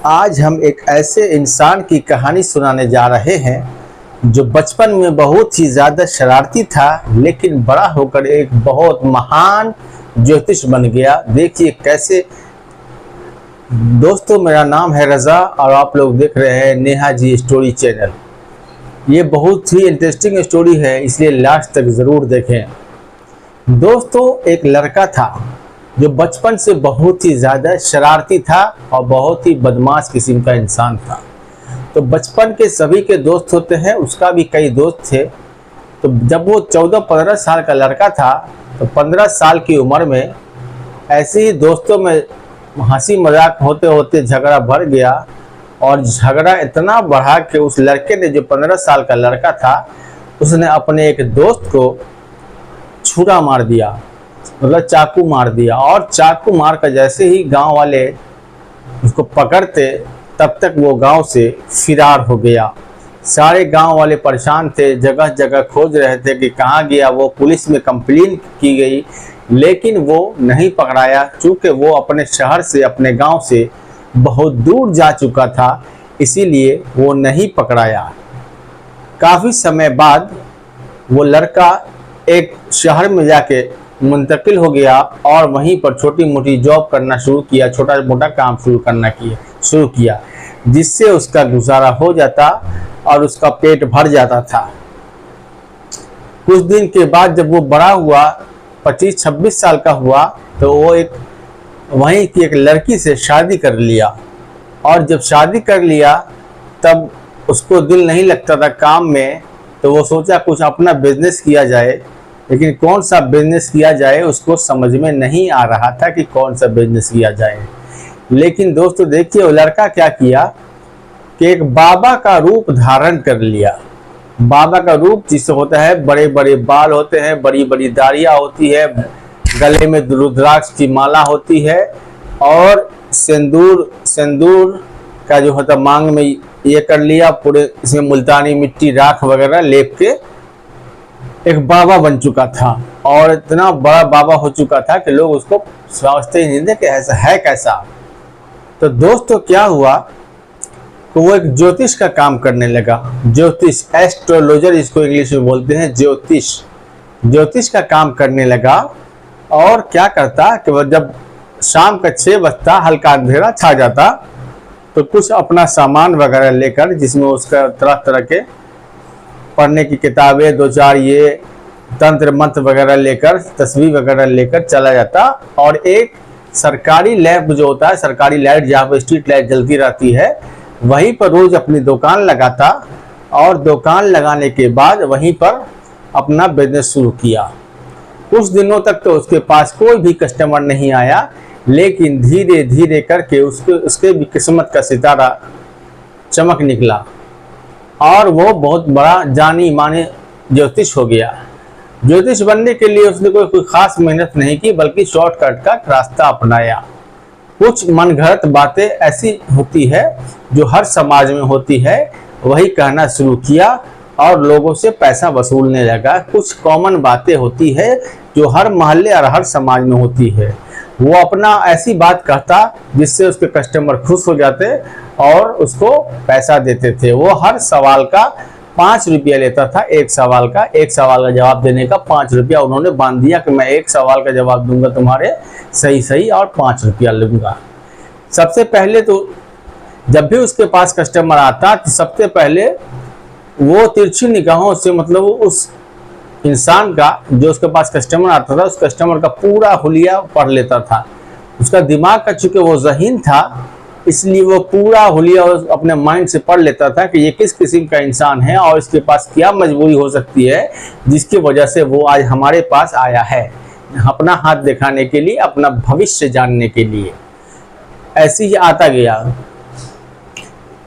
आज हम एक ऐसे इंसान की कहानी सुनाने जा रहे हैं जो बचपन में बहुत ही ज़्यादा शरारती था, लेकिन बड़ा होकर एक बहुत महान ज्योतिष बन गया। देखिए कैसे। दोस्तों, मेरा नाम है रज़ा और आप लोग देख रहे हैं नेहा जी स्टोरी चैनल। ये बहुत ही इंटरेस्टिंग स्टोरी है, इसलिए लास्ट तक ज़रूर देखें। दोस्तों, एक लड़का था जो बचपन से बहुत ही ज़्यादा शरारती था और बहुत ही बदमाश किस्म का इंसान था। तो बचपन के सभी के दोस्त होते हैं, उसका भी कई दोस्त थे। तो जब वो 14-15 साल का लड़का था तो 15 साल की उम्र में ऐसे ही दोस्तों में हंसी मजाक होते होते झगड़ा बढ़ गया। और झगड़ा इतना बढ़ा कि उस लड़के ने, जो 15 साल का लड़का था, उसने अपने एक दोस्त को छुरा मार दिया, मतलब चाकू मार दिया। और चाकू मार कर जैसे ही गांव वाले उसको पकड़ते, तब तक वो गांव से फिरार हो गया। सारे गांव वाले परेशान थे, जगह जगह खोज रहे थे कि कहाँ गया वो। पुलिस में कंप्लेन की गई, लेकिन वो नहीं पकड़ाया, चूँकि वो अपने शहर से, अपने गांव से बहुत दूर जा चुका था, इसीलिए वो नहीं पकड़ाया। काफ़ी समय बाद वो लड़का एक शहर में जाके मुंतकिल हो गया और वहीं पर छोटी मोटी जॉब करना शुरू किया, छोटा मोटा काम शुरू किया, जिससे उसका गुजारा हो जाता और उसका पेट भर जाता था। कुछ दिन के बाद जब वो बड़ा हुआ, 25-26 साल का हुआ, तो वो वहीं की एक लड़की से शादी कर लिया। और जब शादी कर लिया तब उसको दिल नहीं लगता था काम में, तो वो सोचा कुछ अपना बिजनेस किया जाए। लेकिन कौन सा बिजनेस किया जाए उसको समझ में नहीं आ रहा था कि कौन सा बिजनेस किया जाए। लेकिन दोस्तों देखिए, वो लड़का क्या किया कि एक बाबा का रूप धारण कर लिया। बाबा का रूप जिससे होता है, बड़े बड़े बाल होते हैं, बड़ी बड़ी दाढ़ियाँ होती है, गले में रुद्राक्ष की माला होती है और सिंदूर का जो होता मांग में ये कर लिया, पूरे इसमें मुल्तानी मिट्टी, राख वगैरह लेप के एक बाबा बन चुका था। और इतना बड़ा बाबा हो चुका था कि लोग उसको समझते ही नहीं थे कि ऐसा है कैसा। तो दोस्तों क्या हुआ कि वो एक ज्योतिष का काम करने लगा। ज्योतिष, एस्ट्रोलॉजर इसको इंग्लिश में बोलते हैं, ज्योतिष का काम करने लगा। और क्या करता कि वो जब शाम का 6 बजता, हल्का अंधेरा छा जाता, तो कुछ अपना सामान वगैरह लेकर, जिसमें उसका तरह तरह के पढ़ने की किताबें, 2-4 ये तंत्र मंत्र वगैरह लेकर, तस्वीर वगैरह लेकर चला जाता। और एक सरकारी लैंप जो होता है, सरकारी लाइट जहाँ पर स्ट्रीट लाइट जलती रहती है, वहीं पर रोज अपनी दुकान लगाता। और दुकान लगाने के बाद वहीं पर अपना बिजनेस शुरू किया। कुछ दिनों तक तो उसके पास कोई भी कस्टमर नहीं आया, लेकिन धीरे धीरे करके उसके भी किस्मत का सितारा चमक निकला और वो बहुत बड़ा जानी माने ज्योतिष हो गया। ज्योतिष बनने के लिए उसने कोई खास मेहनत नहीं की, बल्कि शॉर्टकट का रास्ता अपनाया। कुछ मनगढ़ंत बातें ऐसी होती है जो हर समाज में होती है, वही कहना शुरू किया और लोगों से पैसा वसूलने लगा। कुछ कॉमन बातें होती है जो हर मोहल्ले और हर समाज में होती है, वो अपना ऐसी बात कहता जिससे उसके कस्टमर खुश हो जाते और उसको पैसा देते थे। वो हर सवाल का 5 रुपया लेता था। एक सवाल का जवाब देने का 5 रुपया उन्होंने बांध दिया कि मैं एक सवाल का जवाब दूंगा तुम्हारे सही और 5 रुपया लूंगा। सबसे पहले तो जब भी उसके पास कस्टमर आता, तो सबसे पहले वो तिरछी निगाहों से, मतलब उस इंसान का, जो उसके पास कस्टमर आता था, उस कस्टमर का पूरा हुलिया पढ़ लेता था। उसका दिमाग का, चूंकि वो ज़हीन था, इसलिए वो पूरा हुलिया अपने माइंड से पढ़ लेता था कि ये किस किस्म का इंसान है और इसके पास क्या मजबूरी हो सकती है जिसकी वजह से वो आज हमारे पास आया है, अपना हाथ दिखाने के लिए, अपना भविष्य जानने के लिए। ऐसे ही आता गया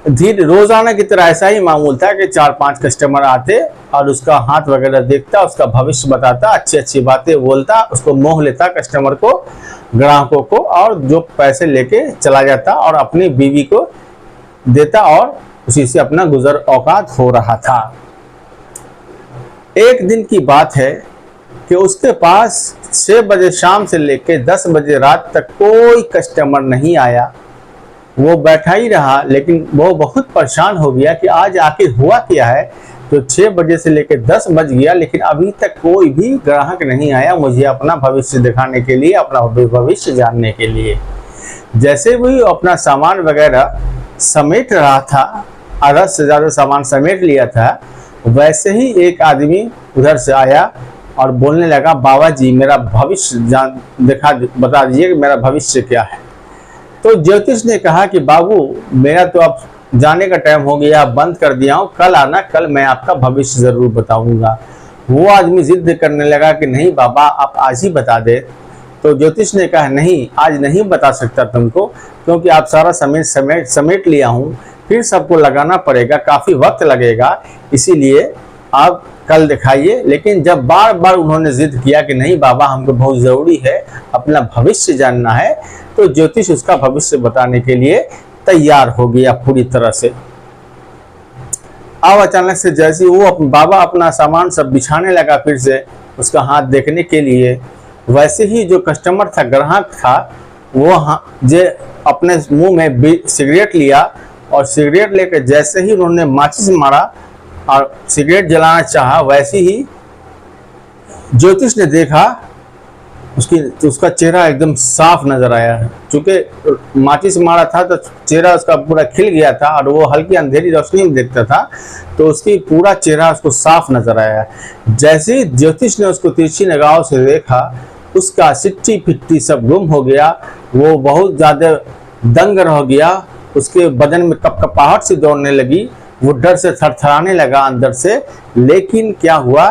धीरे, रोजाना की तरह ऐसा ही मामूल था कि 4-5 कस्टमर आते और उसका हाथ वगैरह देखता, उसका भविष्य बताता, अच्छी अच्छी बातें बोलता, उसको मोह लेता कस्टमर को, ग्राहकों को, और जो पैसे लेके चला जाता और अपनी बीवी को देता और उसी से अपना गुजर औकात हो रहा था। एक दिन की बात है कि उसके पास 6 बजे शाम से लेकर 10 बजे रात तक कोई कस्टमर नहीं आया। वो बैठा ही रहा, लेकिन वो बहुत परेशान हो गया कि आज आखिर हुआ क्या है। तो 6 बजे से लेकर 10 बज गया, लेकिन अभी तक कोई भी ग्राहक नहीं आया मुझे अपना भविष्य दिखाने के लिए, अपना भविष्य जानने के लिए। जैसे भी अपना सामान वगैरह समेट रहा था, आधा से ज़्यादा सामान समेट लिया था, वैसे ही एक आदमी उधर से आया और बोलने लगा, बाबा जी मेरा भविष्य बता दीजिए कि मेरा भविष्य क्या है। तो ज्योतिष ने कहा कि बाबू मेरा तो अब जाने का टाइम हो गया, बंद कर दिया हूँ, कल आना, कल मैं आपका भविष्य ज़रूर बताऊंगा। वो आदमी जिद करने लगा कि नहीं बाबा आप आज ही बता दे। तो ज्योतिष ने कहा नहीं, आज नहीं बता सकता तुमको, क्योंकि आप सारा समेट लिया हूँ, फिर सबको लगाना पड़ेगा, काफ़ी वक्त लगेगा, इसीलिए आप कल दिखाइए। लेकिन जब बार बार उन्होंने जिद किया कि नहीं बाबा हमको बहुत ज़रूरी है, अपना भविष्य जानना है, तो ज्योतिष उसका भविष्य बताने के लिए तैयार हो गया पूरी तरह से। अब अचानक से जैसे वो बाबा अपना सामान सब बिछाने लगा फिर से उसका हाथ देखने के लिए, वैसे ही जो कस्टमर था, ग्राहक था, वो जे अपने मुंह में सिगरेट लिया और सिगरेट लेकर जैसे ही उन्होंने माचिस मारा और सिगरेट जलाना चाहा, वैसे ही ज्योतिष ने देखा तो उसका चेहरा एकदम साफ नजर आया। चूंकि माचिस मारा था तो चेहरा उसका पूरा खिल गया था और वो हल्की अंधेरी रोशनी में देखता था, तो उसकी पूरा चेहरा उसको साफ नजर आया। जैसे ही ज्योतिष ने उसको तिरछी निगाहों से देखा, उसका सिट्टी फिट्टी सब गुम हो गया, वो बहुत ज़्यादा दंग रह गया, उसके बदन में कपकपाहट सी दौड़ने लगी, वो डर से थरथराने लगा अंदर से। लेकिन क्या हुआ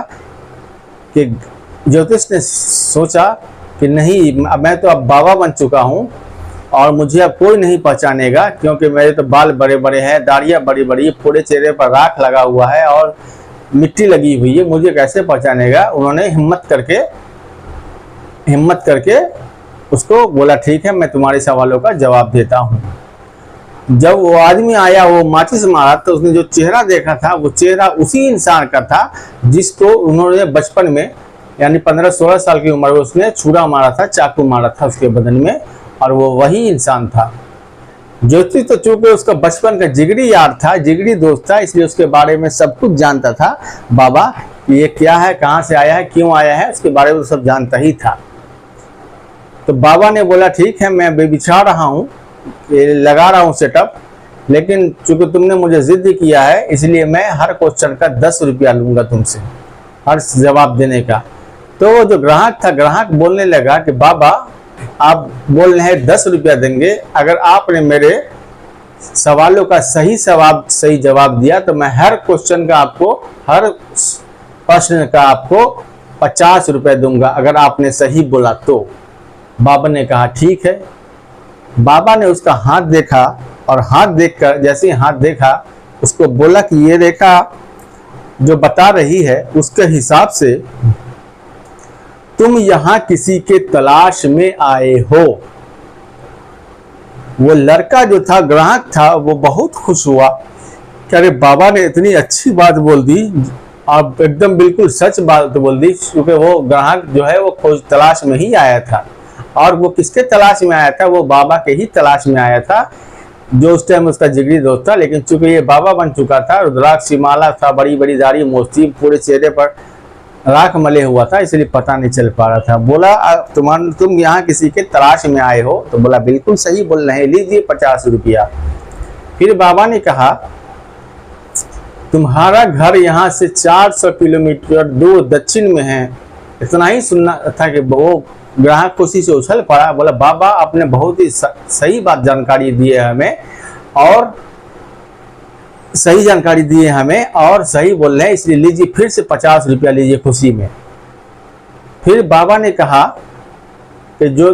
कि ज्योतिष ने सोचा कि नहीं, मैं तो अब बाबा बन चुका हूँ और मुझे अब कोई नहीं पहचानेगा, क्योंकि मेरे तो बाल बड़े बड़े हैं, दाढ़ियाँ बड़ी बड़ी, पूरे चेहरे पर राख लगा हुआ है और मिट्टी लगी हुई है, मुझे कैसे पहचानेगा। उन्होंने हिम्मत करके उसको बोला ठीक है मैं तुम्हारे सवालों का जवाब देता हूँ। जब वो आदमी आया, वो माचिस मारा, तो उसने जो चेहरा देखा था वो चेहरा उसी इंसान का था जिसको उन्होंने बचपन में यानी 15-16 साल की उम्र में उसने छुरा मारा था, चाकू मारा था उसके बदन में, और वो वही इंसान था। ज्योतिष तो चूंकि उसका बचपन का जिगरी यार था, जिगरी दोस्त था, इसलिए उसके बारे में सब कुछ जानता था। बाबा ये क्या है, कहाँ से आया है, क्यों आया है, उसके बारे में सब जानता ही था। तो बाबा ने बोला ठीक है मैं बिछा रहा हूँ, लगा रहा हूँ सेटअप, लेकिन चूंकि तुमने मुझे जिद किया है इसलिए मैं हर क्वेश्चन का 10 रुपया लूंगा तुमसे, हर जवाब देने का। तो वो जो ग्राहक था, ग्राहक बोलने लगा कि बाबा आप बोल रहे हैं 10 रुपया देंगे, अगर आपने मेरे सवालों का सही जवाब दिया तो मैं हर क्वेश्चन का आपको, हर प्रश्न का आपको 50 रुपये दूंगा, अगर आपने सही बोला तो। बाबा ने कहा ठीक है। बाबा ने उसका हाथ देखा और हाथ देखकर, जैसे ही हाथ देखा, उसको बोला कि ये देखा जो बता रही है उसके हिसाब से तुम यहाँ किसी के तलाश में आए हो। वो लड़का जो था, ग्राहक था, वो बहुत खुश हुआ कि अरे बाबा ने इतनी अच्छी बात बोल दी, आप एकदम बिल्कुल सच बात बोल दी, क्योंकि वो ग्राहक जो है वो खोज तलाश में ही आया था। और वो किसके तलाश में आया था, वो बाबा के ही तलाश में आया था, जो उस टाइम उसका जिगरी दोस्त था। लेकिन चूंकि ये बाबा बन चुका था, रुद्राक्ष की माला था, बड़ी बड़ी दाढ़ी मोती, पूरे चेहरे पर राख मले हुआ था, इसलिए पता नहीं चल पा रहा था। बोला तुम यहाँ किसी के तलाश में आए हो, तो बोला बिल्कुल सही बोल रहे हैं, लीजिए 50 रुपया। फिर बाबा ने कहा तुम्हारा घर यहाँ से 400 किलोमीटर दूर दक्षिण में है। इतना ही सुनना था कि वो ग्राहक खुशी से उछल पड़ा, बोला बाबा आपने बहुत ही सही बात जानकारी दी है हमें, और सही जानकारी दी है हमें और सही बोल रहे हैं, इसलिए लीजिए फिर से 50 रुपया लीजिए खुशी में। फिर बाबा ने कहा कि जो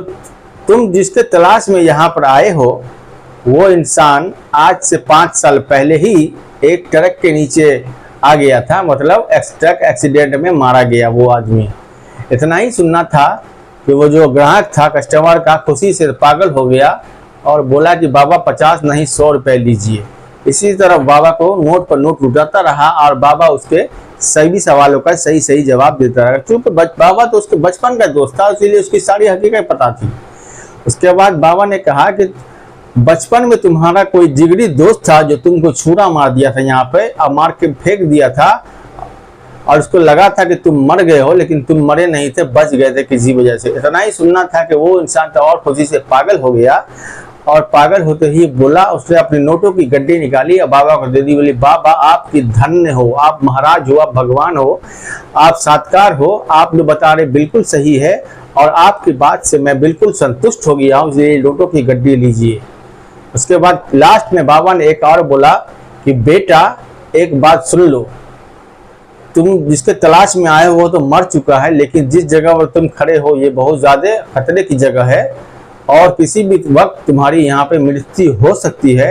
तुम जिसके तलाश में यहाँ पर आए हो, वो इंसान आज से 5 साल पहले ही एक ट्रक के नीचे आ गया था, मतलब ट्रक एक्सीडेंट में मारा गया वो आदमी। इतना ही सुनना था कि वो जो ग्राहक था, कस्टमर का, खुशी से पागल हो गया और बोला कि बाबा 50 नहीं 100 रुपये लीजिए। इसी तरह बाबा को नोट पर नोट लुटाता रहा और बाबा उसके सभी सवालों का सही जवाब देता रहा। क्योंकि बाबा तो उसके बचपन का दोस्त था, इसीलिए उसकी सारी हकीकत पता थी। उसके बाद बाबा ने कहा कि बचपन में तुम्हारा कोई जिगरी दोस्त था जो तुमको छुरा मार दिया था यहाँ पे और मार के फेंक दिया था, और उसको लगा था कि तुम मर गए हो, लेकिन तुम मरे नहीं थे, बच गए थे किसी वजह से। इतना ही सुनना था कि वो इंसान तो और खुशी से पागल हो गया, और पागल होते ही बोला, उसने अपने नोटों की गड्डी निकाली और बाबा को दे दी। बोली, बाबा आपकी धन्य हो, आप महाराज हो, आप भगवान हो, आप सात्कार हो, आप जो बता रहे बिल्कुल सही है, और आपकी बात से मैं बिल्कुल संतुष्ट हो गया हूँ, इसलिए नोटों की गड्डी लीजिए। उसके बाद लास्ट में बाबा ने एक और बोला कि बेटा एक बात सुन लो, तुम जिसके तलाश में आए हो तो मर चुका है, लेकिन जिस जगह पर तुम खड़े हो ये बहुत ज्यादा खतरे की जगह है, और किसी भी वक्त तुम्हारी यहाँ पे मृत्यु हो सकती है।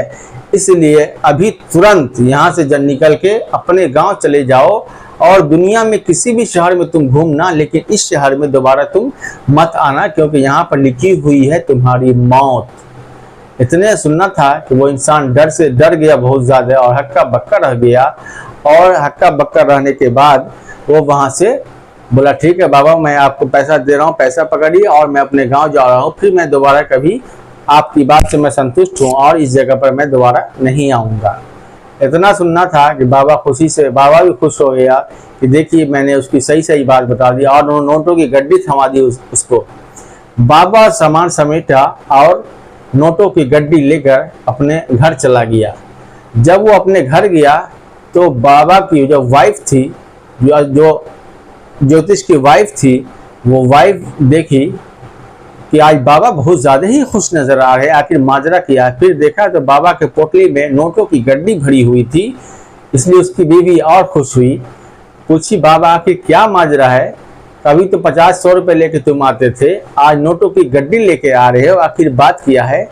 इसलिए अभी तुरंत यहाँ से जन निकल के अपने गांव चले जाओ, और दुनिया में किसी भी शहर में तुम घूमना, लेकिन इस शहर में दोबारा तुम मत आना, क्योंकि यहाँ पर लिखी हुई है तुम्हारी मौत। इतने सुनना था कि वो इंसान डर से डर गया बहुत ज्यादा, और हक्का बक्का रह गया। और हक्का बक्का रहने के बाद वो वहां से बोला, ठीक है बाबा, मैं आपको पैसा दे रहा हूँ, पैसा पकड़िए और मैं अपने गांव जा रहा हूँ, फिर मैं दोबारा कभी आपकी बात से मैं संतुष्ट हूँ और इस जगह पर मैं दोबारा नहीं आऊँगा। इतना सुनना था कि बाबा खुशी से, बाबा भी खुश हो गया कि देखिए मैंने उसकी सही सही बात बता दी, और नोटों की गड्डी थमा दी उसको। बाबा सामान समेटा और नोटों की गड्डी लेकर अपने घर चला गया। जब वो अपने घर गया तो बाबा की जो वाइफ थी, जो ज्योतिष की वाइफ थी, वो वाइफ देखी कि आज बाबा बहुत ज़्यादा ही खुश नजर आ रहे, आखिर माजरा क्या है। फिर देखा तो बाबा के पोटली में नोटों की गड्डी भरी हुई थी, इसलिए उसकी बीवी और खुश हुई। पूछी, बाबा आखिर क्या माजरा है, कभी तो 50-100 रुपये लेके तुम आते थे, आज नोटों की गड्डी लेके आ रहे हो, आखिर बात क्या है।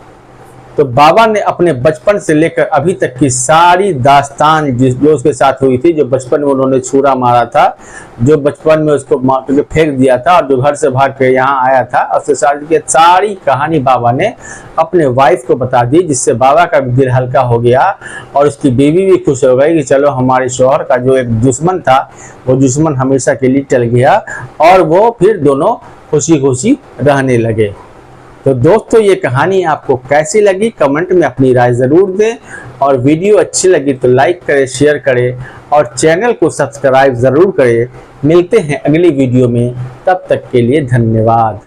तो बाबा ने अपने बचपन से लेकर अभी तक की सारी दास्तान जो उसके साथ हुई थी, जो बचपन में उन्होंने छुरा मारा था, जो बचपन में उसको मार के फेंक दिया था, और जो घर से भाग के यहाँ आया था, उसके सारी कहानी बाबा ने अपने वाइफ को बता दी, जिससे बाबा का भी दिल हल्का हो गया, और उसकी बीवी भी खुश हो गई कि चलो हमारे शौहर का जो एक दुश्मन था वो दुश्मन हमेशा के लिए टल गया, और वो फिर दोनों खुशी खुशी रहने लगे। तो दोस्तों ये कहानी आपको कैसी लगी कमेंट में अपनी राय ज़रूर दें, और वीडियो अच्छी लगी तो लाइक करें, शेयर करें, और चैनल को सब्सक्राइब ज़रूर करें। मिलते हैं अगली वीडियो में, तब तक के लिए धन्यवाद।